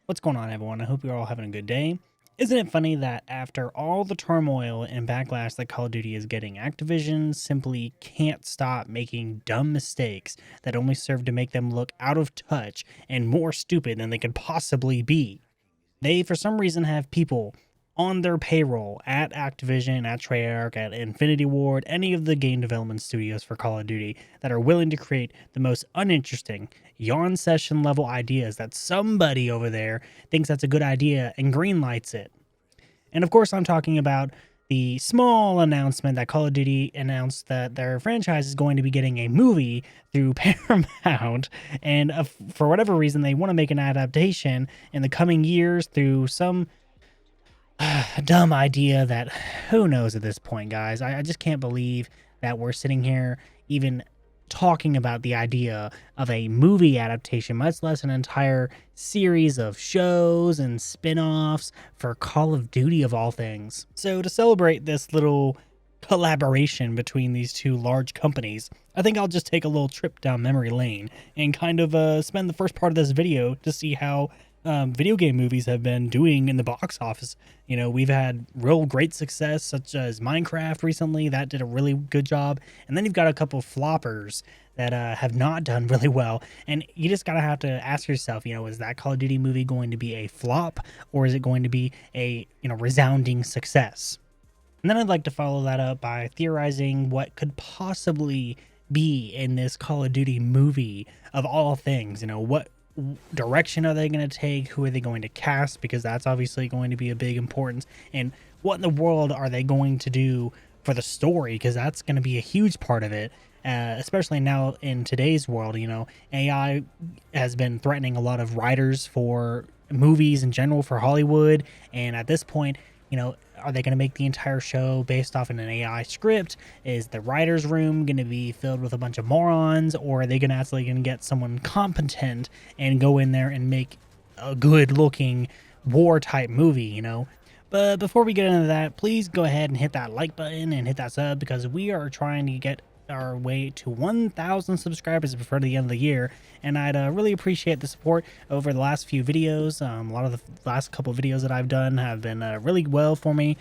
What's going on, everyone? I hope you're all having a good day. Isn't it funny that after all the turmoil and backlash that Call of Duty is getting, Activision simply can't stop making dumb mistakes that only serve to make them look out of touch and more stupid than they could possibly be? They, for some reason, have people on their payroll at Activision, at Treyarch, at Infinity Ward, any of the game development studios for Call of Duty that are willing to create the most uninteresting, yawn session level ideas that somebody over there thinks that's a good idea and greenlights it. And of course, I'm talking about the small announcement that Call of Duty announced that their franchise is going to be getting a movie through Paramount, and for whatever reason, they want to make an adaptation in the coming years through some dumb idea that who knows at this point, guys. I just can't believe that we're sitting here even talking about the idea of a movie adaptation, much less an entire series of shows and spin-offs for Call of Duty of all things. So to celebrate this little collaboration between these two large companies, I think I'll just take a little trip down memory lane and kind of spend the first part of this video to see how video game movies have been doing in the box office. You know, we've had real great success, such as Minecraft recently. That did a really good job. And then you've got a couple floppers that have not done really well. And you just gotta have to ask yourself, you know, is that Call of Duty movie going to be a flop, or is it going to be a, resounding success? And then I'd like to follow that up by theorizing what could possibly be in this Call of Duty movie of all things. What direction are they going to take? Who are they going to cast? Because that's obviously going to be a big importance. And what in the world are they going to do for the story? Because that's going to be a huge part of it, especially now in today's world. AI has been threatening a lot of writers for movies in general, for Hollywood. And at this point, are they going to make the entire show based off an AI script? Is the writer's room going to be filled with a bunch of morons, or are they going to get someone competent and go in there and make a good-looking war-type movie, But before we get into that, please go ahead and hit that like button and hit that sub, because we are trying to get our way to 1,000 subscribers before the end of the year, and I'd really appreciate the support over the last few videos. A lot of the last couple of videos that I've done have been really well for me.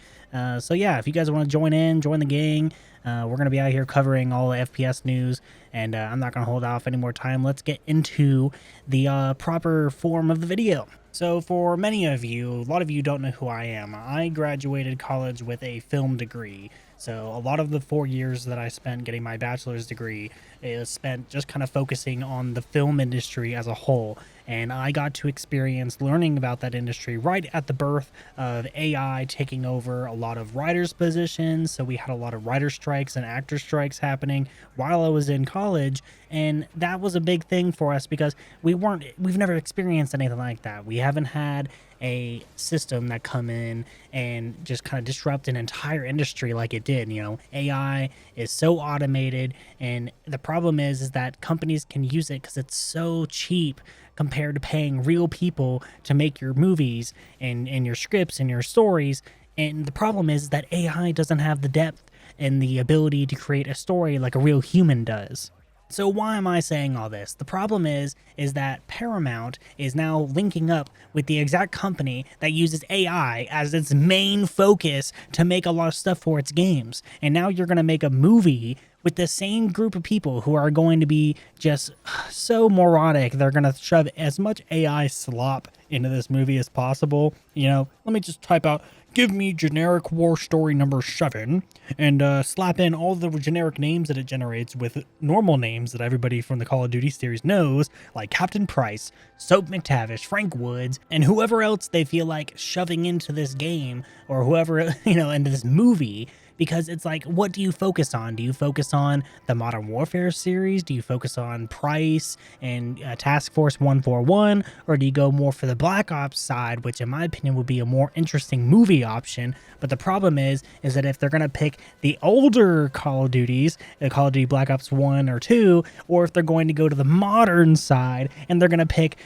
So yeah, if you guys want to join the gang, we're going to be out here covering all the FPS news, and I'm not going to hold off any more time. Let's get into the proper form of the video. So for many of you, a lot of you don't know who I am. I graduated college with a film degree. So a lot of the 4 years that I spent getting my bachelor's degree is spent just kind of focusing on the film industry as a whole. And I got to experience learning about that industry right at the birth of AI taking over a lot of writers' positions. So we had a lot of writer strikes and actor strikes happening while I was in college. And that was a big thing for us because we've never experienced anything like that. We haven't had a system that come in and just kind of disrupt an entire industry like it did. AI is so automated, and the problem is that companies can use it because it's so cheap compared to paying real people to make your movies and your scripts and your stories. And the problem is that AI doesn't have the depth and the ability to create a story like a real human does. So why am I saying all this? The problem is that Paramount is now linking up with the exact company that uses AI as its main focus to make a lot of stuff for its games. And now you're going to make a movie with the same group of people who are going to be just so moronic. They're going to shove as much AI slop into this movie as possible. Let me just type out, give me generic war story number 7, and slap in all the generic names that it generates with normal names that everybody from the Call of Duty series knows, like Captain Price, Soap McTavish, Frank Woods, and whoever else they feel like shoving into this game, or whoever, into this movie. Because it's like, what do you focus on? Do you focus on the Modern Warfare series? Do you focus on Price and Task Force 141? Or do you go more for the Black Ops side, which in my opinion would be a more interesting movie option? But the problem is that if they're going to pick the older Call of Duties, Call of Duty Black Ops 1 or 2, or if they're going to go to the modern side and they're going to pick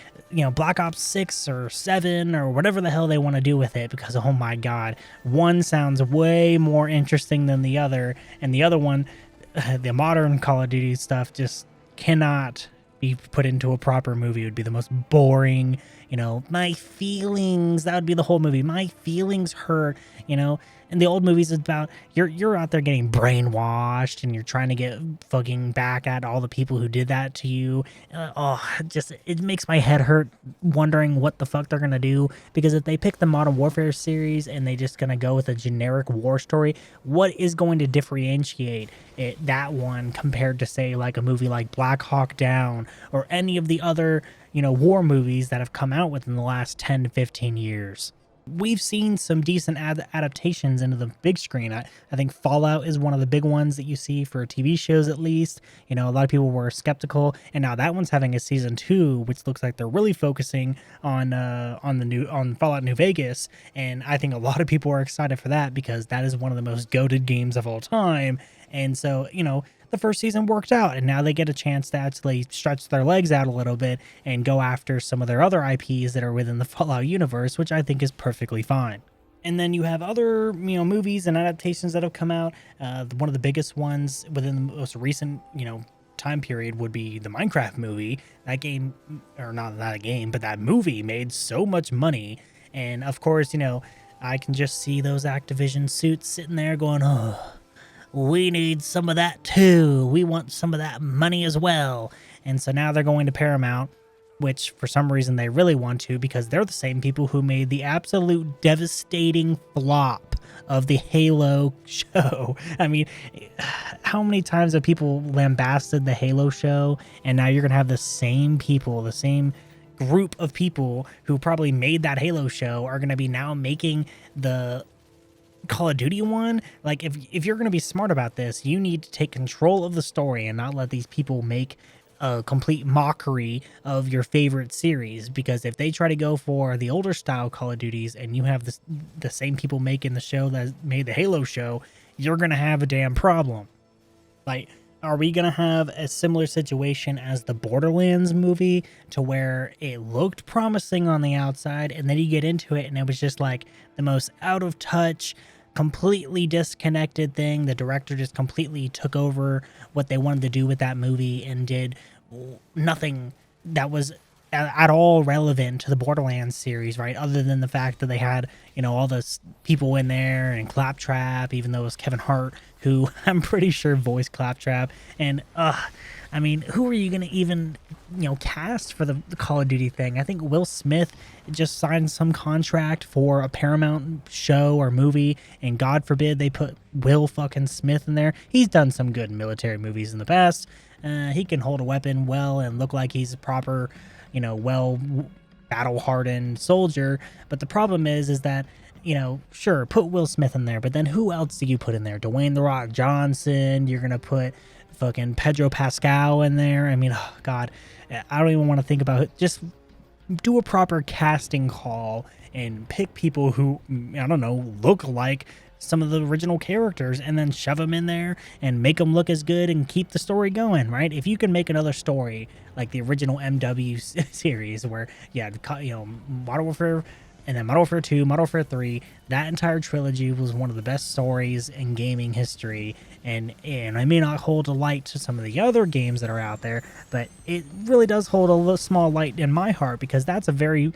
Black Ops 6 or 7 or whatever the hell they want to do with it, because oh my god, one sounds way more interesting than the other, and the other one, the modern Call of Duty stuff, just cannot be put into a proper movie. It would be the most boring, my feelings, that would be the whole movie. My feelings hurt, and the old movies is about you're out there getting brainwashed and you're trying to get fucking back at all the people who did that to you. It makes my head hurt wondering what the fuck they're gonna do, because if they pick the Modern Warfare series and they just gonna go with a generic war story, what is going to differentiate that one compared to, say, like a movie like Black Hawk Down or any of the other war movies that have come out within the last 10 to 15 years? We've seen some decent adaptations into the big screen. I think Fallout is one of the big ones that you see for TV shows, at least. A lot of people were skeptical, and now that one's having a season 2, which looks like they're really focusing on Fallout New Vegas, and I think a lot of people are excited for that because that is one of the most goated games of all time. And so, the first season worked out, and now they get a chance to actually stretch their legs out a little bit and go after some of their other IPs that are within the Fallout universe, which I think is perfectly fine. And then you have other, movies and adaptations that have come out. One of the biggest ones within the most recent, time period would be the Minecraft movie. That game, or not a game, but that movie made so much money. And of course, I can just see those Activision suits sitting there going, oh, we need some of that too. We want some of that money as well. And so now they're going to Paramount, which for some reason they really want to, because they're the same people who made the absolute devastating flop of the Halo show. I mean, how many times have people lambasted the Halo show? And now you're going to have the same people, the same group of people who probably made that Halo show are going to be now making the Call of Duty one. Like, if you're going to be smart about this, you need to take control of the story and not let these people make a complete mockery of your favorite series, because if they try to go for the older style Call of Duties and you have the same people making the show that made the Halo show, you're going to have a damn problem. Like, are we going to have a similar situation as the Borderlands movie, to where it looked promising on the outside and then you get into it and it was just like the most out of touch, completely disconnected thing? The director just completely took over what they wanted to do with that movie and did nothing that was at all relevant to the Borderlands series, right? Other than the fact that they had, all those people in there and Claptrap, even though it was Kevin Hart, who I'm pretty sure voiced Claptrap. And, I mean, who are you going to even, cast for the Call of Duty thing? I think Will Smith just signed some contract for a Paramount show or movie, and God forbid they put Will fucking Smith in there. He's done some good military movies in the past. He can hold a weapon well and look like he's a proper, well battle-hardened soldier. But the problem is that, sure, put Will Smith in there, but then who else do you put in there? Dwayne "The Rock" Johnson. You're gonna put fucking Pedro Pascal in there. I mean, oh God, I don't even want to think about it. Just do a proper casting call and pick people who, I don't know, look like some of the original characters, and then shove them in there and make them look as good and keep the story going, right? If you can make another story like the original MW series, where, Modern Warfare, and then Modern Warfare 2, Modern Warfare 3, that entire trilogy was one of the best stories in gaming history. And I may not hold a light to some of the other games that are out there, but it really does hold a little small light in my heart, because that's a very,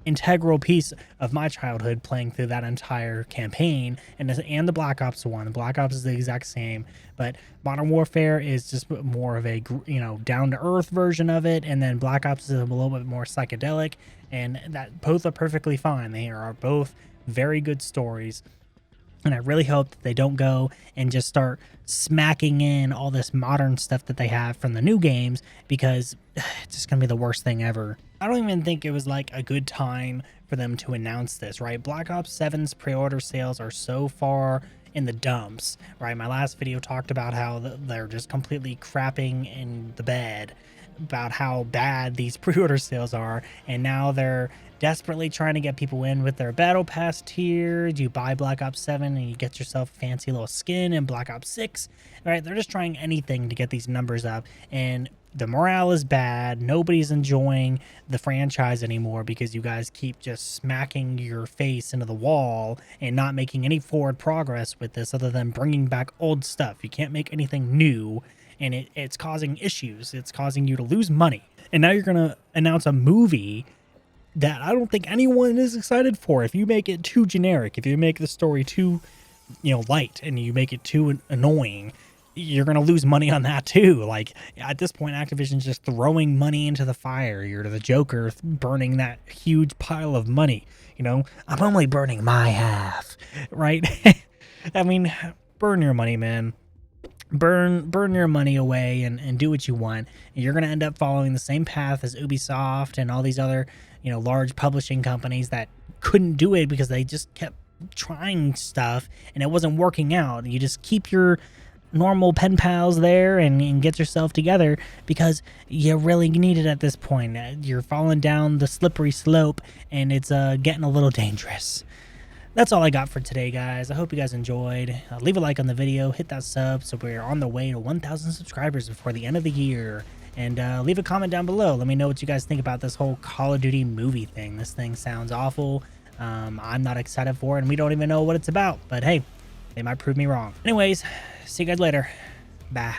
integral piece of my childhood, playing through that entire campaign, and the Black Ops one. Black Ops is the exact same, but Modern Warfare is just more of a down to earth version of it, and then Black Ops is a little bit more psychedelic, and that both are perfectly fine. They are both very good stories. And I really hope that they don't go and just start smacking in all this modern stuff that they have from the new games, because it's just going to be the worst thing ever. I don't even think it was like a good time for them to announce this, right? Black Ops 7's pre-order sales are so far in the dumps, right? My last video talked about how they're just completely crapping in the bed about how bad these pre-order sales are, and now they're desperately trying to get people in with their battle pass tier. You buy Black Ops 7 and you get yourself a fancy little skin in Black Ops 6, right? They're just trying anything to get these numbers up, and the morale is bad. Nobody's enjoying the franchise anymore because you guys keep just smacking your face into the wall and not making any forward progress with this, other than bringing back old stuff. You can't make anything new, and it's causing issues. It's causing you to lose money. And now you're going to announce a movie that I don't think anyone is excited for. If you make it too generic, if you make the story too, light, and you make it too annoying, you're going to lose money on that too. Like, at this point, Activision's just throwing money into the fire. You're the Joker burning that huge pile of money. I'm only burning my half, right? I mean, burn your money, man. Burn your money away and do what you want. You're going to end up following the same path as Ubisoft and all these other, large publishing companies that couldn't do it because they just kept trying stuff and it wasn't working out. You just keep your normal pen pals there and get yourself together because you really need it at this point. You're falling down the slippery slope and it's getting a little dangerous. That's all I got for today, guys. I hope you guys enjoyed. Leave a like on the video, hit that sub so we're on the way to 1,000 subscribers before the end of the year. And leave a comment down below. Let me know what you guys think about this whole Call of Duty movie thing. This thing sounds awful. I'm not excited for it, and we don't even know what it's about. But hey, they might prove me wrong. Anyways, see you guys later. Bye.